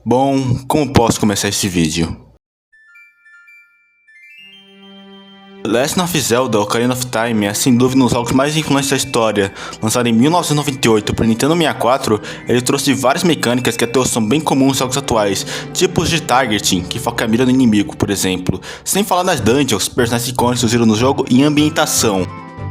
Bom, como posso começar esse vídeo? Legend of Zelda Ocarina of Time é sem dúvida um dos jogos mais influentes da história. Lançado em 1998 para Nintendo 64, ele trouxe várias mecânicas que até hoje são bem comuns nos jogos atuais, tipos de targeting, que foca a mira no inimigo, por exemplo. Sem falar das dungeons, personagens icônicos surgiram no jogo e ambientação.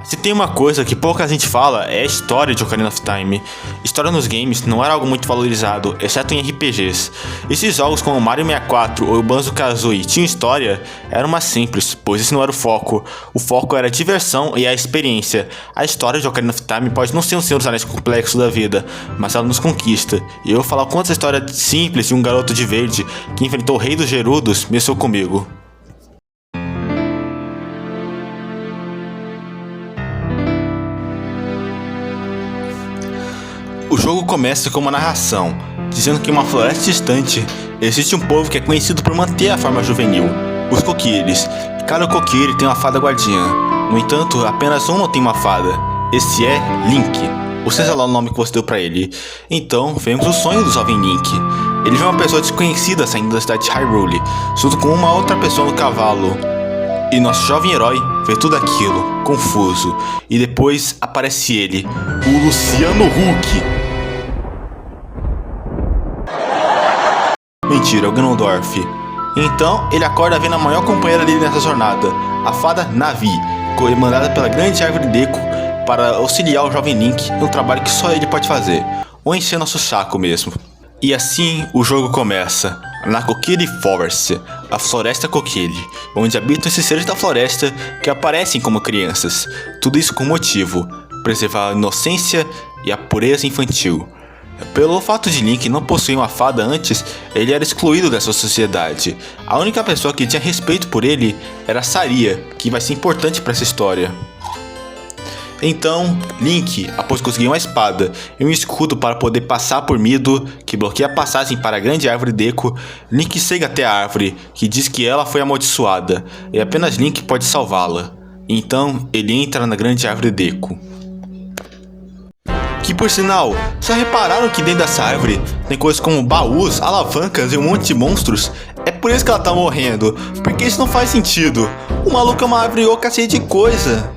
Se tem uma coisa que pouca gente fala, é a história de Ocarina of Time. História nos games não era algo muito valorizado, exceto em RPGs. Esses jogos como Mario 64 ou Banjo-Kazooie tinham história, eram mais simples, pois esse não era o foco. O foco era a diversão e a experiência. A história de Ocarina of Time pode não ser um Senhor dos Anéis complexo da vida, mas ela nos conquista. E eu vou falar quanto essa história simples de um garoto de verde que enfrentou o Rei dos Gerudos mexeu comigo. O jogo começa com uma narração, dizendo que em uma floresta distante existe um povo que é conhecido por manter a forma juvenil, os Kokires. Cada Kokiri tem uma fada guardiã, no entanto, apenas um não tem uma fada. Esse é Link, ou seja lá o nome que você deu pra ele. Então, vemos o sonho do jovem Link. Ele vê uma pessoa desconhecida saindo da cidade de Hyrule, junto com uma outra pessoa no cavalo. E nosso jovem herói vê tudo aquilo, confuso, e depois aparece ele, o Luciano Huck. Mentira, é o Ganondorf. Então, ele acorda vendo a maior companheira dele nessa jornada, a fada Navi, comandada pela grande árvore Deku para auxiliar o jovem Link em um trabalho que só ele pode fazer, ou encher nosso saco mesmo. E assim o jogo começa, na Kokiri Forest, a floresta Kokiri, onde habitam esses seres da floresta que aparecem como crianças. Tudo isso com motivo, preservar a inocência e a pureza infantil. Pelo fato de Link não possuir uma fada antes, ele era excluído dessa sociedade. A única pessoa que tinha respeito por ele era Saria, que vai ser importante para essa história. Então, Link, após conseguir uma espada e um escudo para poder passar por Mido, que bloqueia a passagem para a grande árvore Deku, Link chega até a árvore, que diz que ela foi amaldiçoada, e apenas Link pode salvá-la. Então, ele entra na grande árvore Deku. Que por sinal, já repararam que dentro dessa árvore tem coisas como baús, alavancas e um monte de monstros? É por isso que ela tá morrendo, porque isso não faz sentido. O maluco é uma árvore oca cheia de coisa.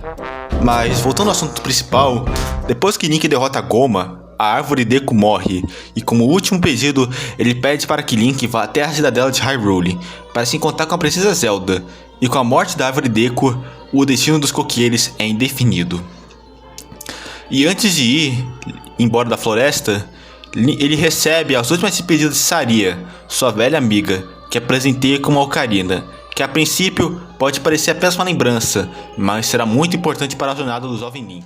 Mas voltando ao assunto principal, depois que Link derrota Goma, a árvore Deku morre, e como último pedido, ele pede para que Link vá até a cidadela de Hyrule, para se encontrar com a princesa Zelda, e com a morte da árvore Deku, o destino dos Kokieres é indefinido. E antes de ir embora da floresta, ele recebe as últimas despedidas de Saria, sua velha amiga, que apresenteia como a Ocarina, que a princípio pode parecer apenas uma lembrança, mas será muito importante para a jornada do jovem Link.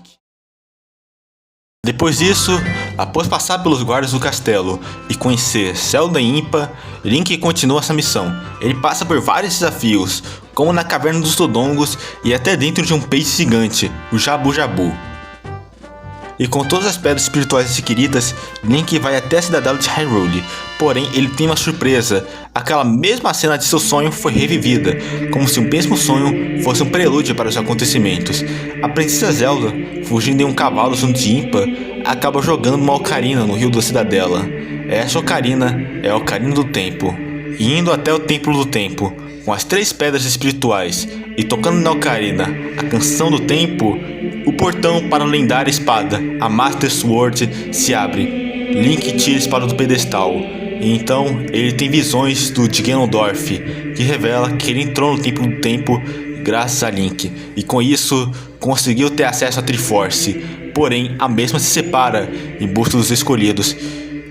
Depois disso, após passar pelos guardas do castelo e conhecer Zelda e Impa, Link continua essa missão. Ele passa por vários desafios, como na caverna dos Dodongos e até dentro de um peixe gigante, o Jabu Jabu. E com todas as pedras espirituais adquiridas, Link vai até a cidadela de Hyrule. Porém, ele tem uma surpresa. Aquela mesma cena de seu sonho foi revivida, como se o mesmo sonho fosse um prelúdio para os acontecimentos. A princesa Zelda, fugindo em um cavalo junto de Impa, acaba jogando uma ocarina no rio da cidadela. Essa ocarina é a Ocarina do Tempo. E indo até o Templo do Tempo, com as 3 pedras espirituais, e tocando na ocarina a Canção do Tempo, o portão para a lendária espada, a Master Sword, se abre. Link tira a espada do pedestal, e então ele tem visões de Ganondorf, que revela que ele entrou no Templo do Tempo graças a Link, e com isso conseguiu ter acesso à Triforce. Porém, a mesma se separa em busca dos escolhidos.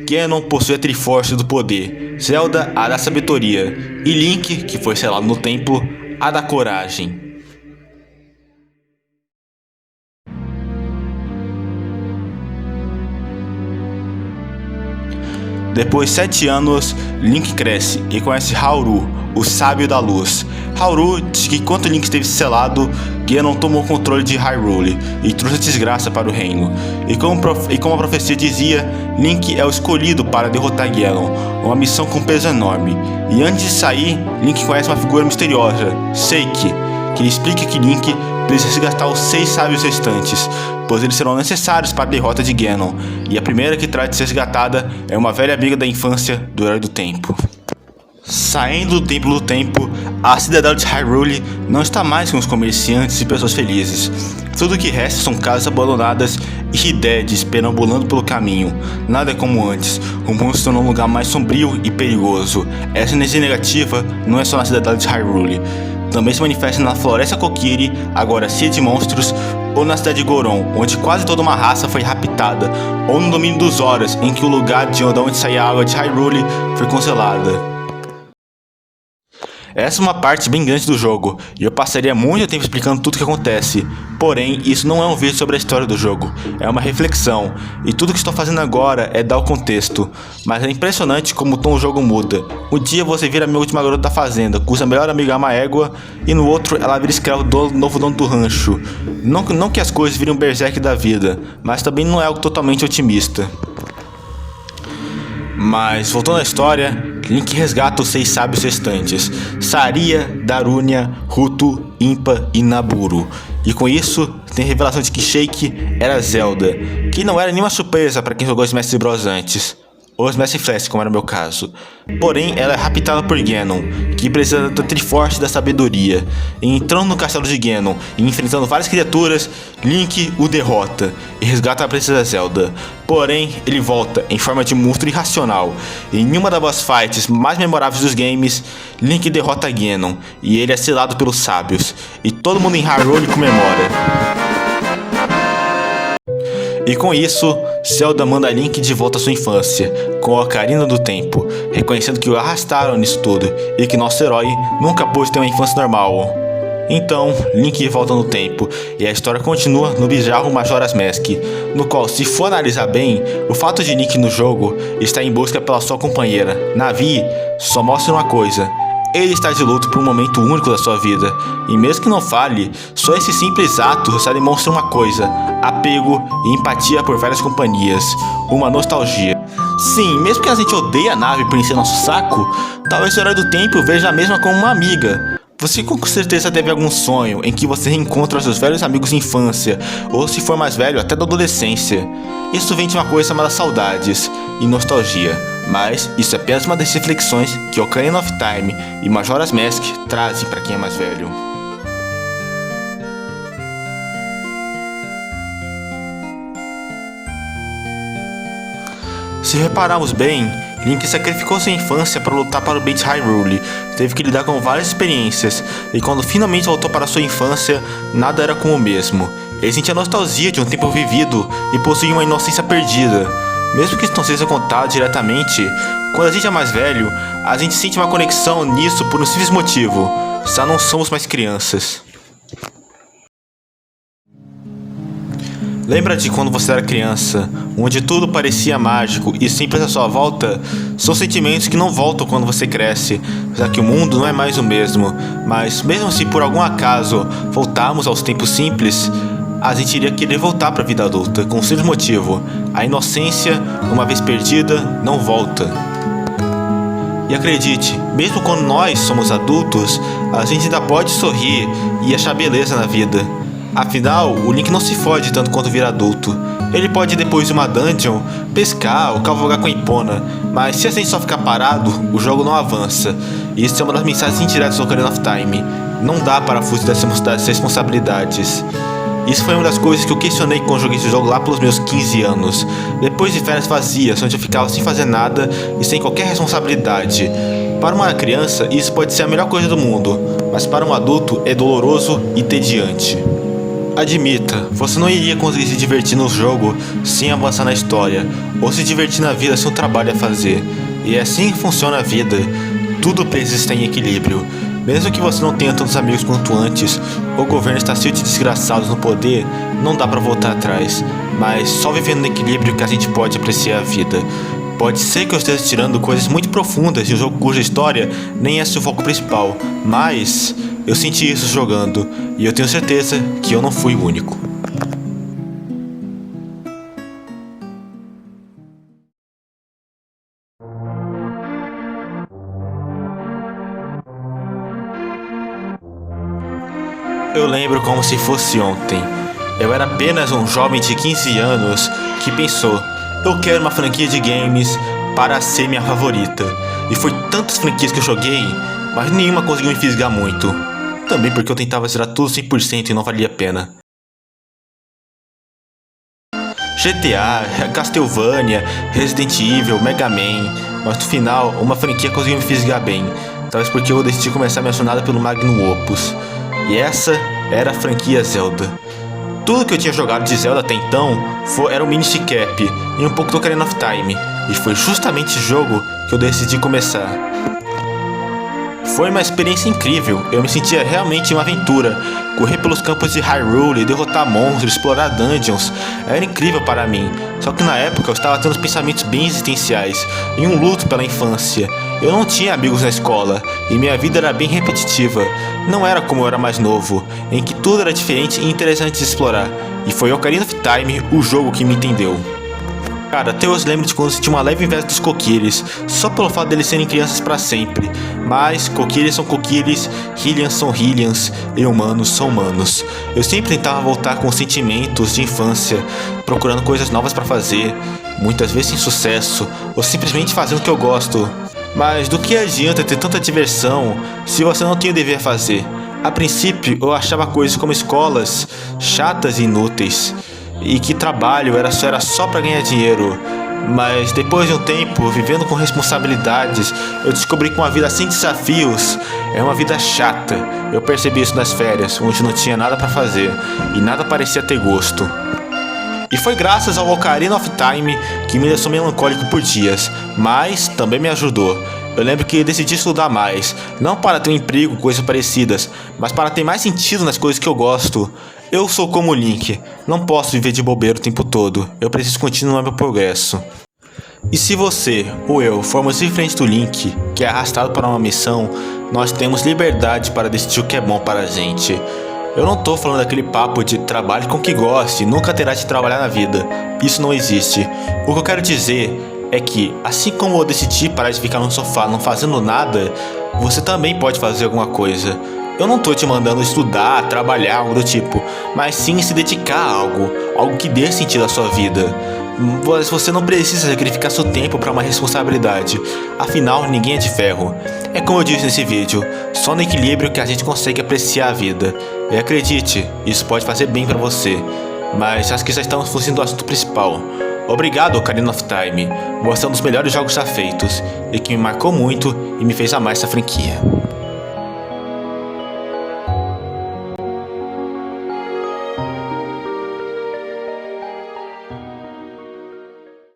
Ganon possui a Triforce do poder, Zelda a da sabedoria, e Link, que foi selado no templo, a da coragem. Depois de 7 anos, Link cresce e conhece Hyrule, o sábio da luz. Hyrule diz que enquanto Link esteve selado, Ganon tomou o controle de Hyrule e trouxe desgraça para o reino. E como a profecia dizia, Link é o escolhido para derrotar Ganon, uma missão com peso enorme. E antes de sair, Link conhece uma figura misteriosa, Sheik, que lhe explica que Link precisa resgatar os 6 sábios restantes. pois eles serão necessários para a derrota de Ganon, e a primeira que traz de ser resgatada é uma velha amiga da infância do Herói do Tempo. Saindo do Templo do Tempo, a cidadela de Hyrule não está mais com os comerciantes e pessoas felizes. Tudo o que resta são casas abandonadas e Deads perambulando pelo caminho. Nada é como antes, o mundo se tornou um lugar mais sombrio e perigoso. Essa energia negativa não é só na cidadela de Hyrule, também se manifesta na Floresta Kokiri, agora cheia de monstros, ou na cidade de Goron, onde quase toda uma raça foi raptada, ou no domínio dos Horas, em que o lugar de onde saía a água de Hyrule foi congelada. Essa é uma parte bem grande do jogo, e eu passaria muito tempo explicando tudo o que acontece. Porém, isso não é um vídeo sobre a história do jogo, é uma reflexão, e tudo que estou fazendo agora é dar o contexto. Mas é impressionante como o tom do jogo muda. Um dia você vira amigo de uma garota da fazenda, cuja melhor amiga é uma égua, e no outro ela vira escravo do novo dono do rancho. Não que as coisas virem um berserk da vida, mas também não é algo totalmente otimista. Mas, voltando à história, Link resgata os 6 sábios restantes, Saria, Darunia, Ruto, Impa e Naburu. E com isso, tem a revelação de que Sheik era Zelda, que não era nenhuma surpresa para quem jogou Smash Bros antes. Ou Smash Flash, como era o meu caso. Porém, ela é raptada por Ganon, que precisa da Triforce da Sabedoria. E entrando no castelo de Ganon e enfrentando várias criaturas, Link o derrota e resgata a princesa Zelda. Porém, ele volta em forma de monstro irracional. E em uma das boss fights mais memoráveis dos games, Link derrota Ganon e ele é selado pelos sábios. E todo mundo em Hyrule comemora. E com isso, Zelda manda Link de volta à sua infância, com a Ocarina do Tempo, reconhecendo que o arrastaram nisso tudo e que nosso herói nunca pôde ter uma infância normal. Então, Link volta no tempo e a história continua no bizarro Majora's Mask, no qual, se for analisar bem, o fato de Link no jogo estar em busca pela sua companheira, Navi, só mostra uma coisa: ele está de luto por um momento único da sua vida, e mesmo que não fale, só esse simples ato já demonstra uma coisa: apego e empatia por várias companhias, uma nostalgia. Sim, mesmo que a gente odeie a Navi por encher nosso saco, talvez o Herói do Tempo veja a mesma como uma amiga. Você com certeza teve algum sonho em que você reencontra seus velhos amigos de infância, ou se for mais velho, até da adolescência. Isso vem de uma coisa chamada saudades e nostalgia, mas isso é apenas uma das reflexões que Ocarina of Time e Majora's Mask trazem para quem é mais velho. Se repararmos bem, Link sacrificou sua infância para lutar para o bem de Hyrule, teve que lidar com várias experiências, e quando finalmente voltou para sua infância, nada era como o mesmo. Ele sentia nostalgia de um tempo vivido e possuía uma inocência perdida. Mesmo que isso não seja contado diretamente, quando a gente é mais velho, a gente sente uma conexão nisso por um simples motivo: já não somos mais crianças. Lembra de quando você era criança, onde tudo parecia mágico e simples à sua volta? São sentimentos que não voltam quando você cresce, já que o mundo não é mais o mesmo. Mas mesmo se por algum acaso voltarmos aos tempos simples, a gente iria querer voltar para a vida adulta, com um simples motivo: a inocência, uma vez perdida, não volta. E acredite, mesmo quando nós somos adultos, a gente ainda pode sorrir e achar beleza na vida. Afinal, o Link não se fode tanto quanto vira adulto. Ele pode, depois de uma dungeon, pescar ou cavalgar com a Epona, mas se a gente só ficar parado, o jogo não avança. E isso é uma das mensagens indiretas do Ocarina of Time: não dá para fugir das responsabilidades. Isso foi uma das coisas que eu questionei quando joguei esse jogo lá pelos meus 15 anos. Depois de férias vazias, onde eu ficava sem fazer nada e sem qualquer responsabilidade. Para uma criança, isso pode ser a melhor coisa do mundo, mas para um adulto é doloroso e entediante. Admita, você não iria conseguir se divertir no jogo sem avançar na história, ou se divertir na vida sem um trabalho a fazer. E é assim que funciona a vida. Tudo precisa estar em equilíbrio. Mesmo que você não tenha tantos amigos quanto antes, o governo está cheio de desgraçados no poder, não dá pra voltar atrás. Mas só vivendo no equilíbrio que a gente pode apreciar a vida. Pode ser que eu esteja tirando coisas muito profundas de um jogo cuja história nem é seu foco principal, mas eu senti isso jogando, e eu tenho certeza que eu não fui o único. Eu lembro como se fosse ontem. eu era apenas um jovem de 15 anos que pensou: eu quero uma franquia de games para ser minha favorita. E foi tantas franquias que eu joguei, mas nenhuma conseguiu me fisgar muito. Também porque eu tentava zerar tudo 100% e não valia a pena. GTA, Castlevania, Resident Evil, Mega Man, mas no final uma franquia conseguiu me fisgar bem. Talvez porque eu decidi começar minha jornada pelo Magnum Opus. E essa era a franquia Zelda. Tudo que eu tinha jogado de Zelda até então era o Minish Cap e um pouco do Ocarina of Time. E foi justamente esse jogo que eu decidi começar. Foi uma experiência incrível, eu me sentia realmente em uma aventura. Correr pelos campos de Hyrule, derrotar monstros, explorar dungeons, era incrível para mim. Só que na época eu estava tendo pensamentos bem existenciais, em um luto pela infância. Eu não tinha amigos na escola, e minha vida era bem repetitiva. Não era como eu era mais novo, em que tudo era diferente e interessante de explorar. E foi Ocarina of Time o jogo que me entendeu. Cara, até hoje lembro de quando senti uma leve inveja dos Coquilles, só pelo fato deles serem crianças pra sempre. Mas Coquilles são Coquilles, Hylians são Hylians e humanos são humanos. Eu sempre tentava voltar com sentimentos de infância, procurando coisas novas pra fazer, muitas vezes sem sucesso, ou simplesmente fazendo o que eu gosto. Mas do que adianta ter tanta diversão se você não tem o dever a fazer? A princípio eu achava coisas como escolas chatas e inúteis, e que trabalho era só para ganhar dinheiro. Mas depois de um tempo, vivendo com responsabilidades, eu descobri que uma vida sem desafios é uma vida chata. Eu percebi isso nas férias, onde não tinha nada para fazer e nada parecia ter gosto. E foi graças ao Ocarina of Time que me deixou melancólico por dias, mas também me ajudou. Eu lembro que decidi estudar mais, não para ter um emprego, coisas parecidas, mas para ter mais sentido nas coisas que eu gosto. Eu sou como o Link, não posso viver de bobeira o tempo todo, eu preciso continuar meu progresso. E se você ou eu formos diferente do Link, que é arrastado para uma missão, nós temos liberdade para decidir o que é bom para a gente. Eu não tô falando daquele papo de trabalhe com o que goste, nunca terá de trabalhar na vida. Isso não existe. O que eu quero dizer é que, assim como eu decidi parar de ficar no sofá não fazendo nada, você também pode fazer alguma coisa. Eu não tô te mandando estudar, trabalhar, algo do tipo, mas sim se dedicar a algo que dê sentido à sua vida. Você não precisa sacrificar seu tempo para uma responsabilidade, afinal ninguém é de ferro. É como eu disse nesse vídeo, só no equilíbrio que a gente consegue apreciar a vida. E acredite, isso pode fazer bem para você. Mas acho que já estamos fugindo do assunto principal. Obrigado, Ocarina of Time, você é um dos melhores jogos já feitos, e que me marcou muito e me fez amar essa franquia.